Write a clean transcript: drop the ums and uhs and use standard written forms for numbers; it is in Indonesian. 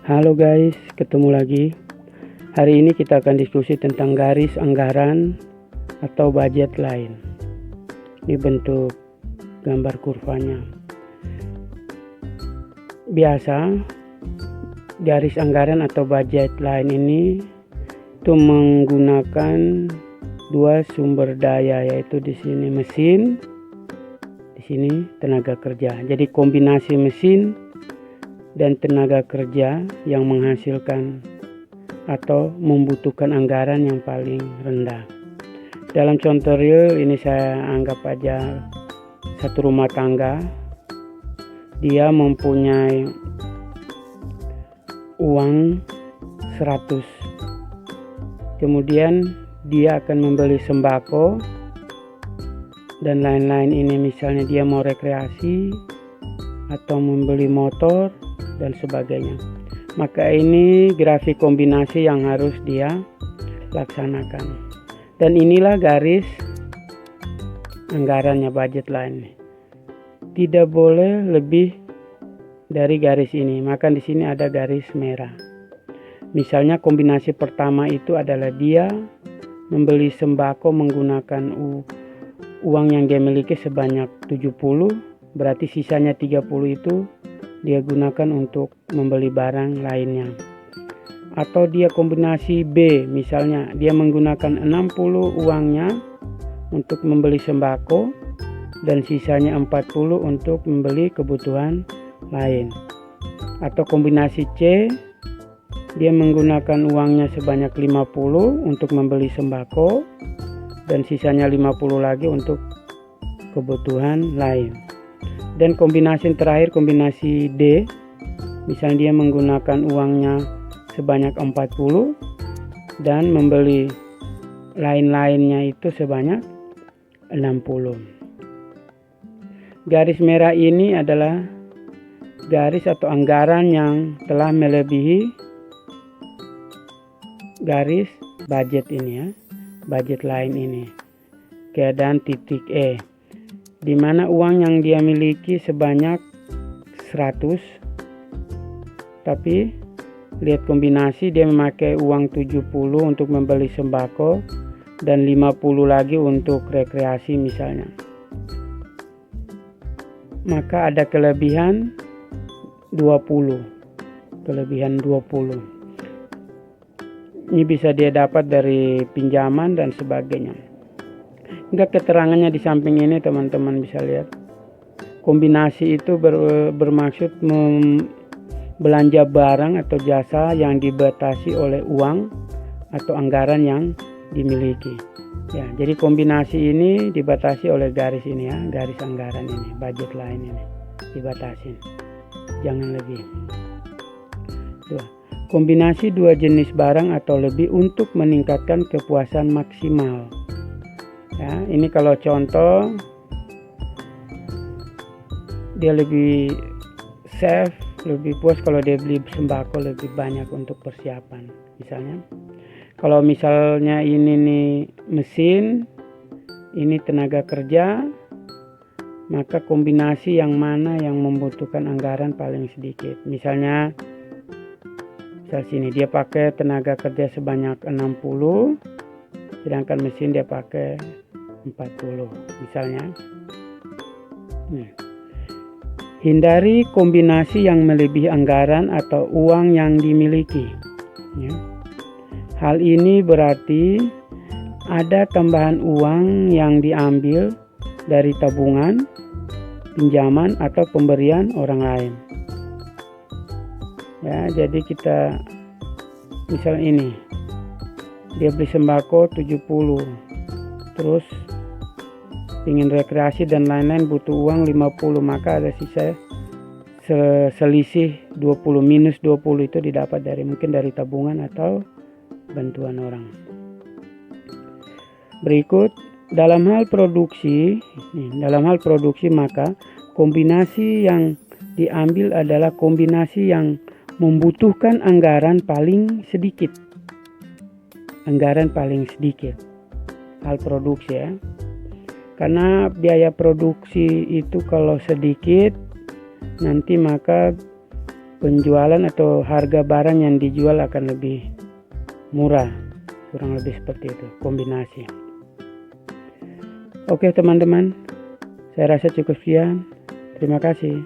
Halo guys, ketemu lagi. Hari ini kita akan diskusi tentang garis anggaran atau budget line. Ini bentuk gambar kurvanya. Biasa garis anggaran atau budget line ini itu menggunakan dua sumber daya, yaitu di sini mesin, di sini tenaga kerja. Jadi kombinasi mesin dan tenaga kerja yang menghasilkan atau membutuhkan anggaran yang paling rendah. Dalam contoh real ini saya anggap aja satu rumah tangga. Dia mempunyai uang 100. Kemudian dia akan membeli sembako dan lain-lain. Ini misalnya dia mau rekreasi atau membeli motor dan sebagainya. Maka ini grafik kombinasi yang harus dia laksanakan. Dan inilah garis anggarannya, budget line. Tidak boleh lebih dari garis ini. Maka di sini ada garis merah. Misalnya kombinasi pertama itu adalah dia membeli sembako menggunakan uang yang dia miliki sebanyak 70, berarti sisanya 30 itu dia gunakan untuk membeli barang lainnya. Atau dia kombinasi B, misalnya dia menggunakan 60 uangnya untuk membeli sembako dan sisanya 40 untuk membeli kebutuhan lain. Atau kombinasi C, dia menggunakan uangnya sebanyak 50 untuk membeli sembako dan sisanya 50 lagi untuk kebutuhan lain. Dan kombinasi terakhir, kombinasi D, misalnya dia menggunakan uangnya sebanyak 40 dan membeli lain-lainnya itu sebanyak 60. Garis merah ini adalah garis atau anggaran yang telah melebihi garis budget ini ya, budget line ini. Keadaan titik E, di mana uang yang dia miliki sebanyak 100, tapi lihat kombinasi, dia memakai uang 70 untuk membeli sembako dan 50 lagi untuk rekreasi misalnya. Maka ada kelebihan 20. Ini bisa dia dapat dari pinjaman dan sebagainya. Enggak, keterangannya di samping ini teman-teman bisa lihat. Kombinasi itu bermaksud belanja barang atau jasa yang dibatasi oleh uang atau anggaran yang dimiliki. Ya, jadi kombinasi ini dibatasi oleh garis ini ya, garis anggaran ini, budget line ini dibatasin. Jangan lebih. Kombinasi dua jenis barang atau lebih untuk meningkatkan kepuasan maksimal. Ya, ini kalau contoh dia lebih safe, lebih puas kalau dia beli sembako lebih banyak untuk persiapan. Misalnya, kalau misalnya ini nih mesin, ini tenaga kerja, maka kombinasi yang mana yang membutuhkan anggaran paling sedikit. Misalnya sini dia pakai tenaga kerja sebanyak 60, sedangkan mesin dia pakai 40 misalnya. Hindari kombinasi yang melebihi anggaran atau uang yang dimiliki ya. Hal ini berarti ada tambahan uang yang diambil dari tabungan, pinjaman atau pemberian orang lain. Ya, jadi kita misal ini dia beli sembako 70, terus ingin rekreasi dan lain-lain butuh uang 50, maka ada sisa selisih 20 minus 20 itu didapat mungkin dari tabungan atau bantuan orang. Berikut, dalam hal produksi maka kombinasi yang diambil adalah kombinasi yang membutuhkan anggaran paling sedikit. Hal produksi ya. Karena biaya produksi itu kalau sedikit nanti maka penjualan atau harga barang yang dijual akan lebih murah. Kurang lebih seperti itu kombinasi. Oke teman-teman, saya rasa cukup sekian. Terima kasih.